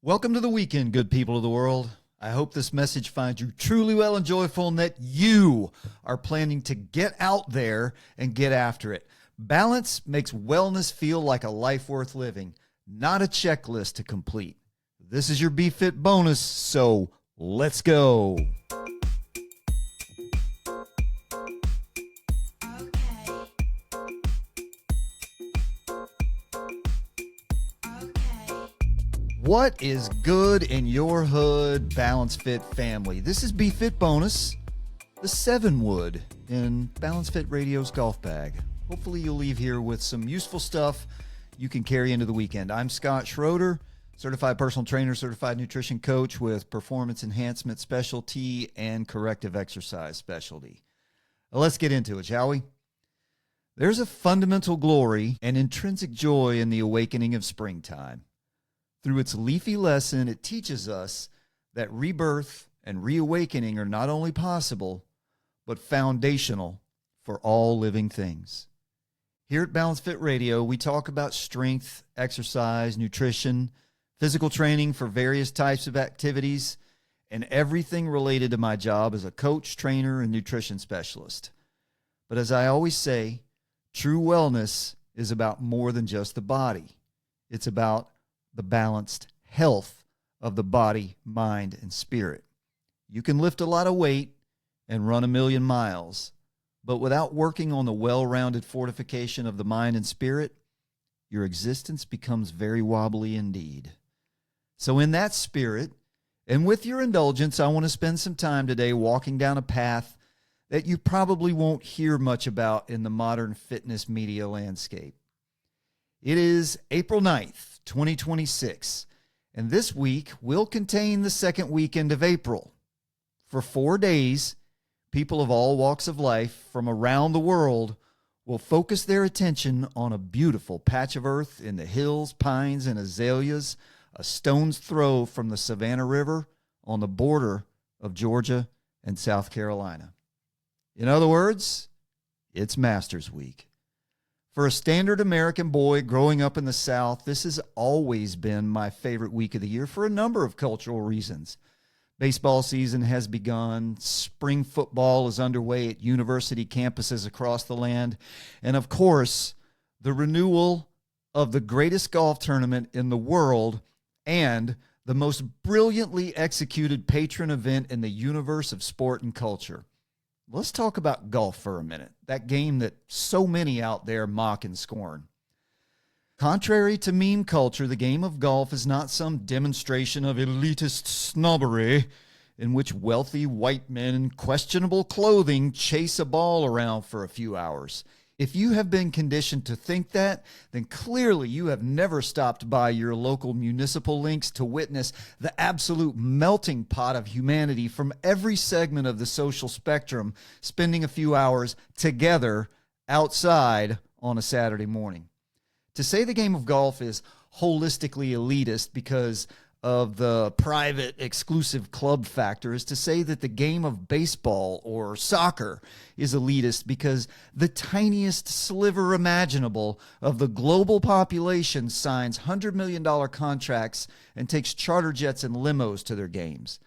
Welcome to the weekend, good people of the world. I hope this message finds you truly well and joyful and that you are planning to get out there and get after it. Balance makes wellness feel like a life worth living, not a checklist to complete. This is your bFIT bonus, so let's go. What is good in your hood, balanceFIT family? This is bFIT bonus, the 7 wood in balanceFIT Radio's golf bag. Hopefully you'll leave here with some useful stuff you can carry into the weekend. I'm Scott Schroeder, certified personal trainer, certified nutrition coach with performance enhancement specialty and corrective exercise specialty. Now let's get into it, shall we? There's a fundamental glory and intrinsic joy in the awakening of springtime. Through its leafy lesson, it teaches us that rebirth and reawakening are not only possible, but foundational for all living things. Here at balanceFIT Radio, we talk about strength, exercise, nutrition, physical training for various types of activities, and everything related to my job as a coach, trainer, and nutrition specialist. But as I always say, true wellness is about more than just the body. It's about the balanced health of the body, mind, and spirit. You can lift a lot of weight and run 1,000,000 miles, but without working on the well-rounded fortification of the mind and spirit, your existence becomes very wobbly indeed. So in that spirit, and with your indulgence, I want to spend some time today walking down a path that you probably won't hear much about in the modern fitness media landscape. It is April 9th, 2026, and this week will contain the second weekend of April. For 4 days, people of all walks of life from around the world will focus their attention on a beautiful patch of earth in the hills, pines, and azaleas, a stone's throw from the Savannah River on the border of Georgia and South Carolina. In other words, it's Masters Week. For a standard American boy growing up in the South, this has always been my favorite week of the year for a number of cultural reasons. Baseball season has begun, spring football is underway at university campuses across the land, and of course, the renewal of the greatest golf tournament in the world and the most brilliantly executed patron event in the universe of sport and culture. Let's talk about golf for a minute, that game that so many out there mock and scorn. Contrary to meme culture, the game of golf is not some demonstration of elitist snobbery in which wealthy white men in questionable clothing chase a ball around for a few hours. If you have been conditioned to think that, then clearly you have never stopped by your local municipal links to witness the absolute melting pot of humanity from every segment of the social spectrum spending a few hours together outside on a Saturday morning. To say the game of golf is holistically elitist because of the private exclusive club factor is to say that the game of baseball or soccer is elitist because the tiniest sliver imaginable of the global population signs $100 million contracts and takes charter jets and limos to their games.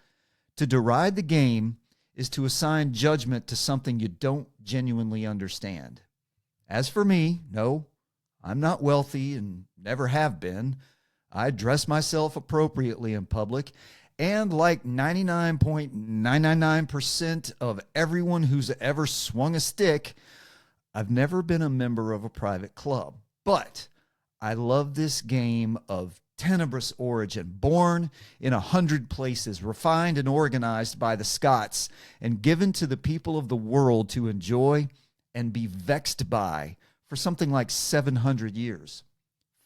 To deride the game is to assign judgment to something you don't genuinely understand. As for me, no, I'm not wealthy and never have been. I dress myself appropriately in public, and like 99.999% of everyone who's ever swung a stick, I've never been a member of a private club. But I love this game of tenebrous origin, born in 100 places, refined and organized by the Scots, and given to the people of the world to enjoy and be vexed by for something like 700 years.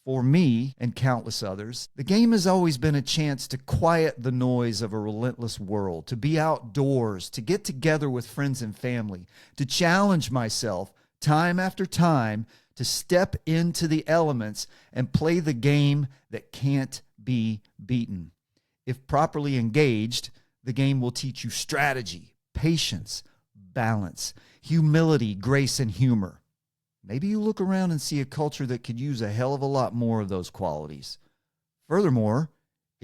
For me and countless others, the game has always been a chance to quiet the noise of a relentless world, to be outdoors, to get together with friends and family, to challenge myself time after time to step into the elements and play the game that can't be beaten. If properly engaged, the game will teach you strategy, patience, balance, humility, grace, and humor. Maybe you look around and see a culture that could use a hell of a lot more of those qualities. Furthermore,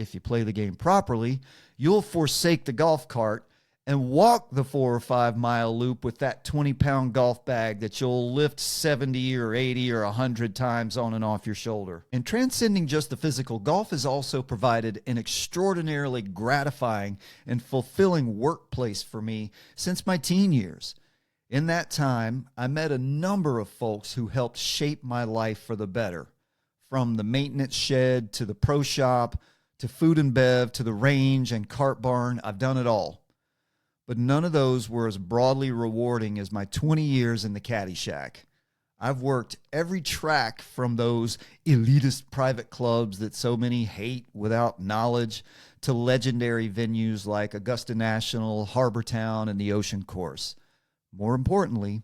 if you play the game properly, you'll forsake the golf cart and walk the 4 or 5 mile loop with that 20-pound golf bag that you'll lift 70 or 80 or 100 times on and off your shoulder. And transcending just the physical, golf has also provided an extraordinarily gratifying and fulfilling workplace for me since my teen years. In that time, I met a number of folks who helped shape my life for the better. From the maintenance shed to the pro shop to food and bev to the range and cart barn, I've done it all. But none of those were as broadly rewarding as my 20 years in the caddy shack. I've worked every track from those elitist private clubs that so many hate without knowledge to legendary venues like Augusta National, Harbor Town, and the Ocean Course. More importantly,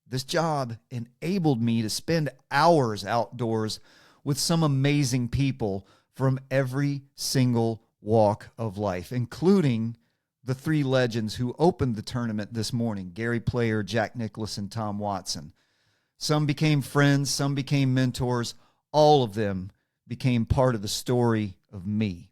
this job enabled me to spend hours outdoors with some amazing people from every single walk of life, including the 3 legends who opened the tournament this morning, Gary Player, Jack Nicklaus, and Tom Watson. Some became friends, some became mentors. All of them became part of the story of me.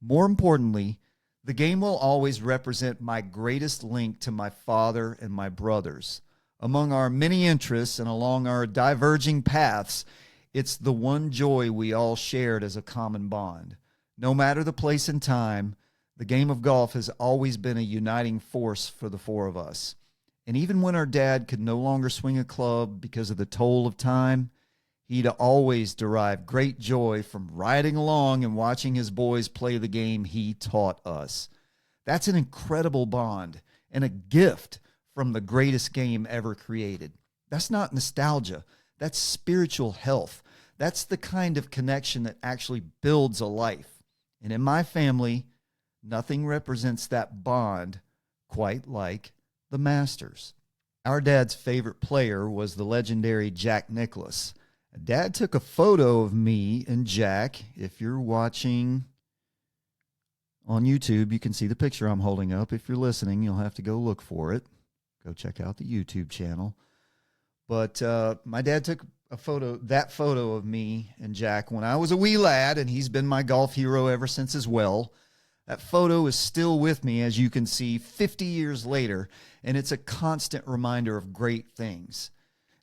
More importantly, the game will always represent my greatest link to my father and my brothers. Among our many interests and along our diverging paths, it's the one joy we all shared as a common bond. No matter the place and time, the game of golf has always been a uniting force for the 4 of us. And even when our dad could no longer swing a club because of the toll of time, he'd always derive great joy from riding along and watching his boys play the game he taught us. That's an incredible bond and a gift from the greatest game ever created. That's not nostalgia. That's spiritual health. That's the kind of connection that actually builds a life. And in my family, nothing represents that bond quite like the Masters. Our dad's favorite player was the legendary Jack Nicklaus. Dad took a photo of me and Jack. If you're watching on YouTube, you can see the picture I'm holding up. If you're listening, you'll have to go look for it. Go check out the YouTube channel. But my dad took that photo of me and Jack when I was a wee lad, and he's been my golf hero ever since as well. That photo is still with me, as you can see, 50 years later, and it's a constant reminder of great things.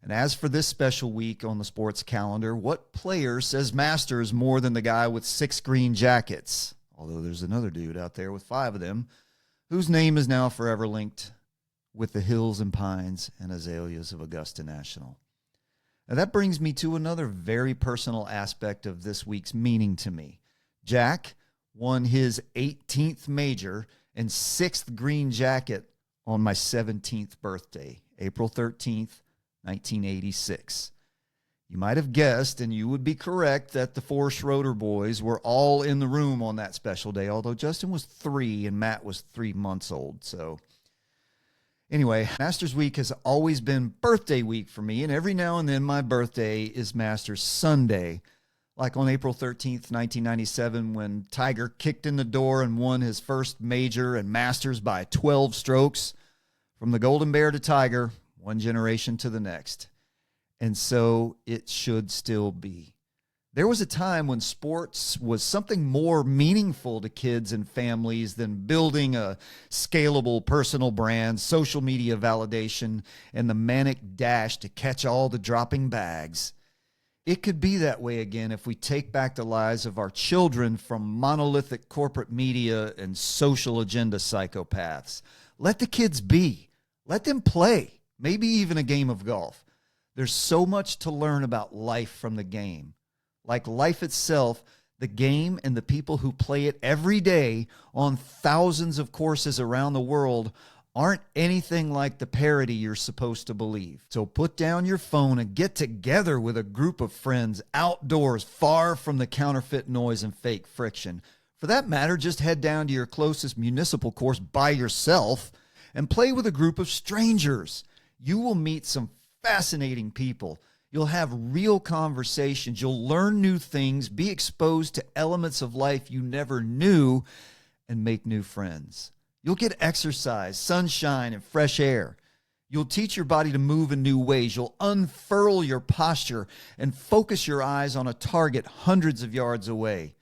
And as for this special week on the sports calendar, what player says Masters more than the guy with 6 green jackets? Although there's another dude out there with 5 of them, whose name is now forever linked with the hills and pines and azaleas of Augusta National. Now that brings me to another very personal aspect of this week's meaning to me. Jack won his 18th major and 6th green jacket on my 17th birthday, April 13th, 1986. You might have guessed, and you would be correct, that the 4 Schroeder boys were all in the room on that special day, although Justin was 3 and Matt was 3 months old. So anyway, Masters Week has always been birthday week for me, and every now and then my birthday is Masters Sunday. Like on April 13th, 1997, when Tiger kicked in the door and won his first major and Masters by 12 strokes. From the Golden Bear to Tiger, one generation to the next. And so it should still be. There was a time when sports was something more meaningful to kids and families than building a scalable personal brand, social media validation, and the manic dash to catch all the dropping bags. It could be that way again if we take back the lives of our children from monolithic corporate media and social agenda psychopaths. Let the kids be. Let them play, maybe even a game of golf. There's so much to learn about life from the game. Like life itself, the game and the people who play it every day on thousands of courses around the world aren't anything like the parody you're supposed to believe. So put down your phone and get together with a group of friends outdoors, far from the counterfeit noise and fake friction. For that matter, just head down to your closest municipal course by yourself and play with a group of strangers. You will meet some fascinating people. You'll have real conversations. You'll learn new things, be exposed to elements of life you never knew, and make new friends. You'll get exercise, sunshine, and fresh air. You'll teach your body to move in new ways. You'll unfurl your posture and focus your eyes on a target hundreds of yards away.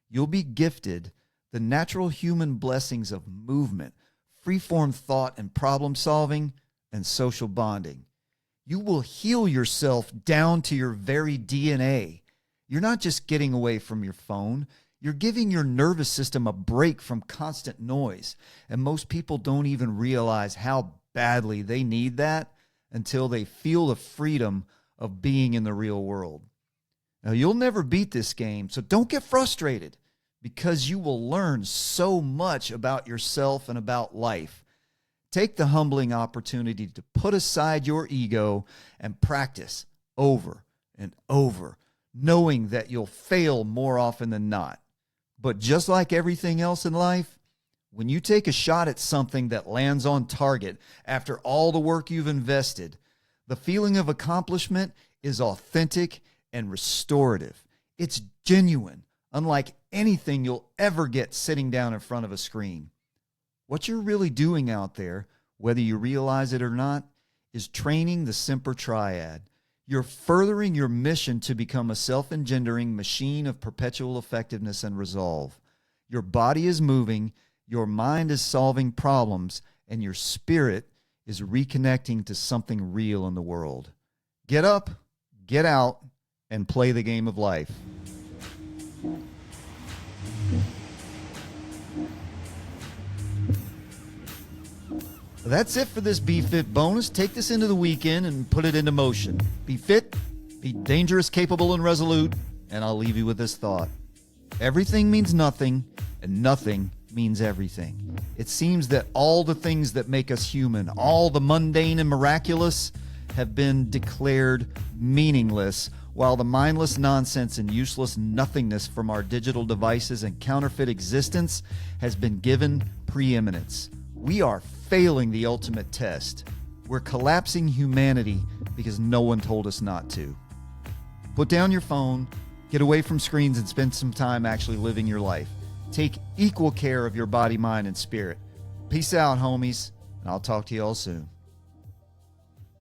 you'll be gifted the natural human blessings of movement, freeform thought and problem solving, and social bonding. You will heal yourself down to your very DNA. You're not just getting away from your phone. You're giving your nervous system a break from constant noise. And most people don't even realize how badly they need that until they feel the freedom of being in the real world. Now, you'll never beat this game, so don't get frustrated, because you will learn so much about yourself and about life. Take the humbling opportunity to put aside your ego and practice over and over, knowing that you'll fail more often than not. But just like everything else in life, when you take a shot at something that lands on target after all the work you've invested, the feeling of accomplishment is authentic and restorative. It's genuine, unlike anything you'll ever get sitting down in front of a screen. What you're really doing out there, whether you realize it or not, is training the Semper Triad. You're furthering your mission to become a self-engendering machine of perpetual effectiveness and resolve. Your body is moving, your mind is solving problems, and your spirit is reconnecting to something real in the world. Get up, get out, and play the game of life. That's it for this bFIT bonus. Take this into the weekend and put it into motion. Be fit, be dangerous, capable, and resolute. And I'll leave you with this thought. Everything means nothing, and nothing means everything. It seems that all the things that make us human, all the mundane and miraculous, have been declared meaningless, while the mindless nonsense and useless nothingness from our digital devices and counterfeit existence has been given preeminence. We are failing the ultimate test. We're collapsing humanity because no one told us not to. Put down your phone, get away from screens, and spend some time actually living your life. Take equal care of your body, mind, and spirit. Peace out, homies, and I'll talk to you all soon.